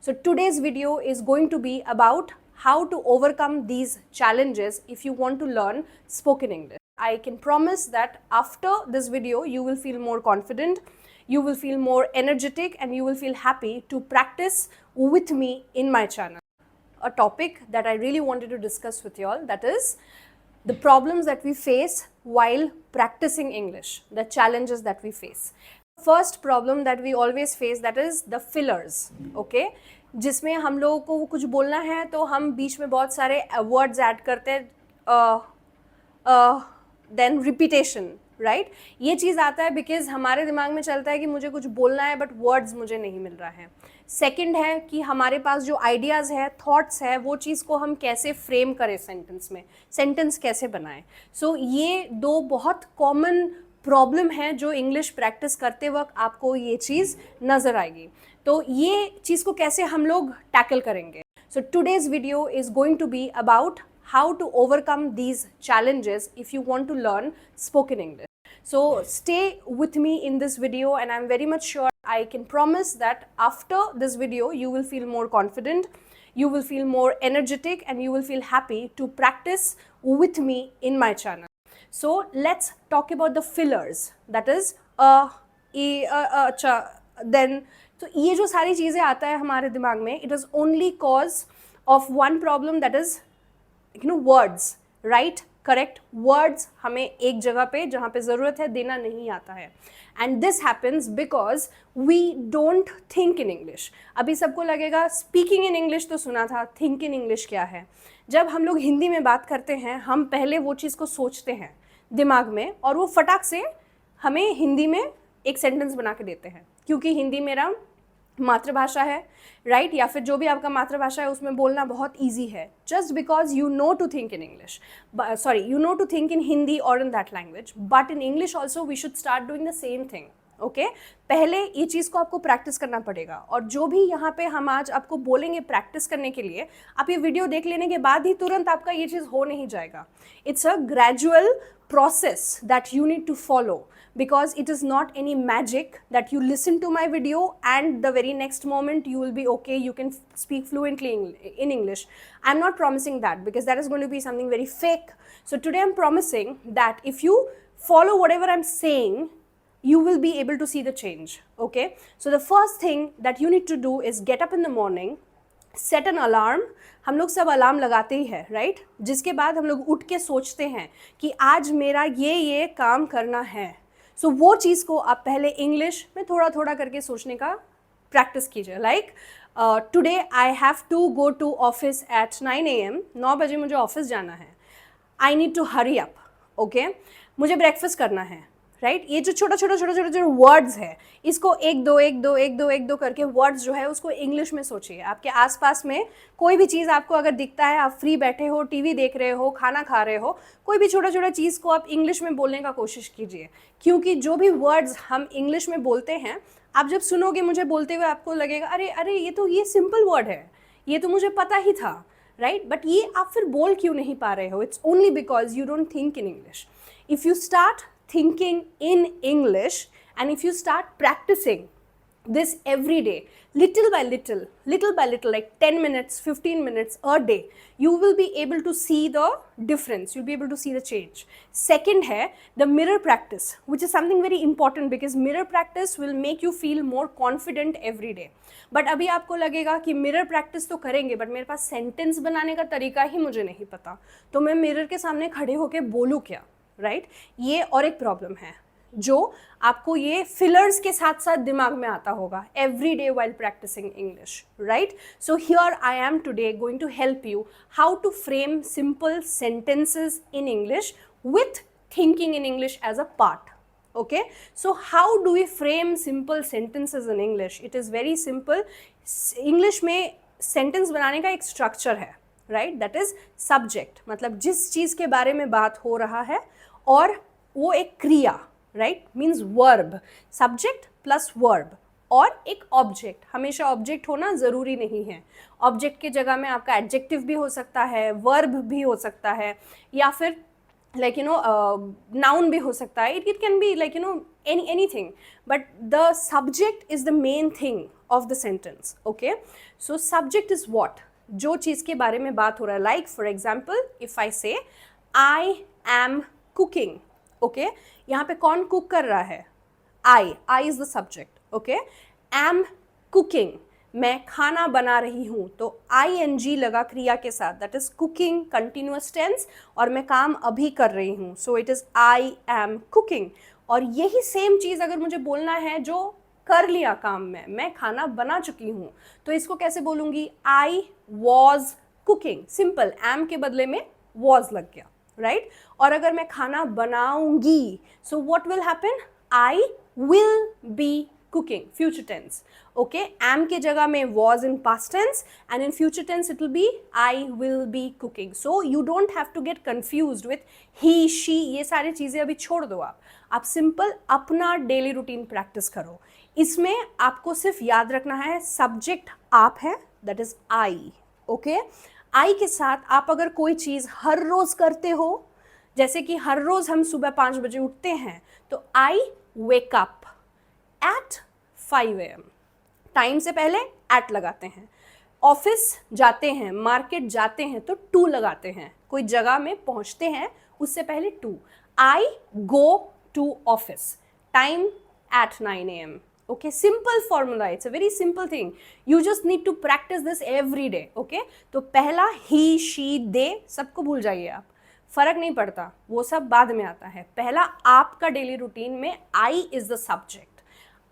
So today's video is going to be about how to overcome these challenges if you want to learn spoken English. I can promise that after this video you will feel more confident, you will feel more energetic, and you will feel happy to practice with me in my channel. A topic that I really wanted to discuss with you all, that is the problems that we face while practicing English, the challenges that we face. First problem that we always face, that is the fillers, okay? जिसमें हम लोगों को कुछ बोलना है तो हम बीच में बहुत सारे वर्ड्स ऐड करते हैं, देन रिपीटेशन, राइट? ये चीज़ आता है बिकॉज हमारे दिमाग में चलता है कि मुझे कुछ बोलना है बट वर्ड्स मुझे नहीं मिल रहा है. सेकंड है कि हमारे पास जो आइडियाज़ है, थॉट्स है, वो चीज़ को हम कैसे फ्रेम करें सेंटेंस में, सेंटेंस कैसे बनाएं. सो ये दो बहुत कॉमन प्रॉब्लम है जो इंग्लिश प्रैक्टिस करते वक्त आपको ये चीज़ नज़र आएगी. तो ये चीज़ को कैसे हम लोग टैकल करेंगे. So today's video is going to be about how to overcome these challenges if you want to learn spoken English. So stay with me in this video, and I'm very much sure I can promise that after this video you will feel more confident, you will feel more energetic, and you will feel happy to practice with me in my channel. So let's talk about the fillers, that is then तो ये जो सारी चीज़ें आता है हमारे दिमाग में, it is only cause of one problem, that is words, right? Correct. words हमें एक जगह पे जहाँ पे ज़रूरत है देना नहीं आता है, and this happens because we don't think in English. अभी सबको लगेगा speaking in English तो सुना था, think in English क्या है? जब हम लोग हिंदी में बात करते हैं हम पहले वो चीज़ को सोचते हैं दिमाग में, और वो फटाक से हमें हिंदी में एक सेंटेंस बना के देते हैं, क्योंकि हिंदी मेरा मातृभाषा है, राइट? या फिर जो भी आपका मातृभाषा है उसमें बोलना बहुत ईजी है, just because you know to think in English, sorry you know to think in Hindi और in that language, but in English also we should start doing the same thing. Okay, पहले ये चीज़ को आपको प्रैक्टिस करना पड़ेगा, और जो भी यहाँ पे हम आज आपको बोलेंगे प्रैक्टिस करने के लिए, आप ये वीडियो देख लेने के बाद ही तुरंत आपका ये चीज़ हो नहीं जाएगा. It's a gradual process that you need to follow, because it is not any magic that you listen to my video and the very next moment you will be okay, you can speak fluently in English. I'm not promising that, because that is going to be something very fake. So today I'm promising that if you follow whatever I'm saying, you will be able to see the change. Okay, so the first thing that you need to do is get up in the morning, set an alarm. हम लोग सब alarm लगाते ही है, right? जिसके बाद हम लोग उठ के सोचते हैं कि आज मेरा ये काम करना है. सो वो चीज़ को आप पहले इंग्लिश में थोड़ा थोड़ा करके सोचने का प्रैक्टिस कीजिए. Like today I have to go to office at 9 AM. 9 बजे मुझे ऑफिस जाना है. I need to hurry up. Okay, मुझे ब्रेकफास्ट करना है, राइट? ये जो छोटा वर्ड्स है, इसको एक दो करके वर्ड्स जो है उसको इंग्लिश में सोचिए. आपके आसपास में कोई भी चीज़ आपको अगर दिखता है, आप फ्री बैठे हो, टीवी देख रहे हो, खाना खा रहे हो, कोई भी छोटा चीज़ को आप इंग्लिश में बोलने का कोशिश कीजिए, क्योंकि जो भी वर्ड्स हम इंग्लिश में बोलते हैं, आप जब सुनोगे मुझे बोलते हुए आपको लगेगा अरे ये सिंपल वर्ड है, ये तो मुझे पता ही था, राइट? बट ये आप फिर बोल क्यों नहीं पा रहे हो? It's only because you don't think in English. If you start thinking in English, and if you start practicing this every day, little by little, like 10 minutes, 15 minutes a day, you will be able to see the difference, you'll be able to see the change. Second है the mirror practice, which is something very important, because mirror practice will make you feel more confident every day. But अभी आपको लगेगा कि mirror practice तो करेंगे, but मेरे पास sentence बनाने का तरीका ही मुझे नहीं पता, तो मैं mirror के सामने खड़े होके बोलूँ क्या, राइट? ये और एक प्रॉब्लम है जो आपको ये फिलर्स के साथ साथ दिमाग में आता होगा every day while practising English, right? So here I am today going to help you how to frame simple sentences in English with thinking in English as a part. Okay, so how do we frame simple sentences in English? It is very simple. English में sentence बनाने का एक structure है, right? That is subject, मतलब जिस चीज़ के बारे में बात हो रहा है, और वो एक क्रिया, right? Means verb, subject plus verb, और एक ऑब्जेक्ट. हमेशा ऑब्जेक्ट होना ज़रूरी नहीं है. ऑब्जेक्ट के जगह में आपका एडजेक्टिव भी हो सकता है, वर्ब भी हो सकता है, या फिर like noun भी हो सकता है, it can be like anything, but the subject is the main thing of the sentence. Okay, so subject is what, जो चीज़ के बारे में बात हो रहा है. Like for example, if I say I am cooking, okay, यहाँ पे कौन cook कर रहा है? I is the subject. Okay, am cooking, मैं खाना बना रही हूँ, तो ing लगा क्रिया के साथ, that is cooking continuous tense, और मैं काम अभी कर रही हूँ, so it is I am cooking. और यही सेम चीज़ अगर मुझे बोलना है जो कर लिया काम में, मैं खाना बना चुकी हूँ, तो इसको कैसे बोलूँगी? I was cooking. Simple, am के बदले में वॉज लग गया, राइट? और अगर मैं खाना बनाऊंगी, so what will happen? I will be cooking, future tense. Okay, am के जगह में was in past tense, and in future tense it will be I will be cooking. So you don't have to get confused with he, she, ये सारी चीज़ें अभी छोड़ दो. आप सिंपल अपना डेली रूटीन प्रैक्टिस करो. इसमें आपको सिर्फ याद रखना है सब्जेक्ट आप है, दैट इज आई. ओके, आई के साथ आप अगर कोई चीज़ हर रोज़ करते हो, जैसे कि हर रोज़ हम सुबह 5 बजे उठते हैं, तो I wake up at 5 AM. Time से पहले at लगाते हैं. ऑफिस जाते हैं, मार्केट जाते हैं, तो टू लगाते हैं. कोई जगह में पहुंचते हैं, उससे पहले to. I go to office. Time at 9 AM. Okay, simple formula. It's a very simple thing. You just need to practice this every day. Okay, तो पहला he, she, they सबको भूल जाइए आप, फर्क नहीं पड़ता, वो सब बाद में आता है. पहला आपका डेली रूटीन में I is the subject.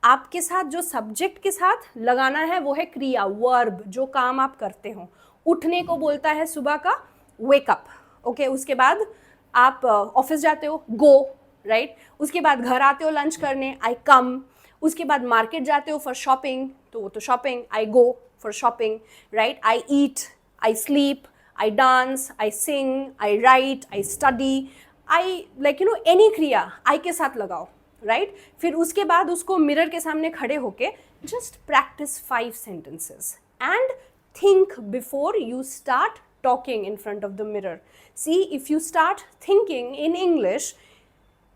आपके साथ जो सब्जेक्ट के साथ लगाना है वो है क्रिया, वर्ब, जो काम आप करते हो. उठने को बोलता है सुबह का वेकअप. ओके, उसके बाद आप ऑफिस जाते हो, गो, राइट. उसके बाद घर आते हो लंच करने, आई कम. उसके बाद मार्केट जाते हो फॉर शॉपिंग, तो वो तो shopping, I go for shopping, right. I eat, I sleep, I dance, I sing, I write, I study, I like any क्रिया आई के साथ लगाओ, राइट. फिर उसके बाद उसको मिरर के सामने खड़े होके just practice 5 sentences and think before you start talking in front of the mirror. See, if you start thinking in English,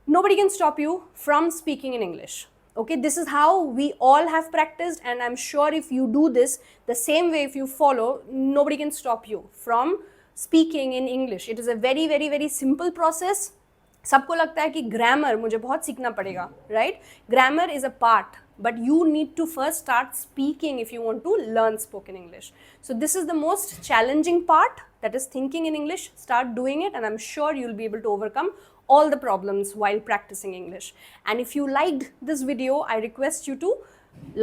nobody can stop you from speaking in English. Okay, this is how we all have practiced, and I'm sure if you do this the same way, if you follow, nobody can stop you from speaking in English. It is a very very very simple process. सबको लगता है कि grammar मुझे बहुत सीखना पड़ेगा, right. Grammar is a part, but you need to first start speaking if you want to learn spoken English. So this is the most challenging part, that is thinking in English. Start doing it and I'm sure you'll be able to overcome all the problems while practicing English. And if you liked this video, I request you to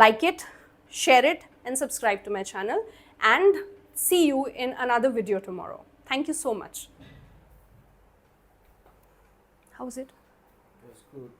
like it, share it and subscribe to my channel, and see you in another video tomorrow. Thank you so much. How was it? It was good.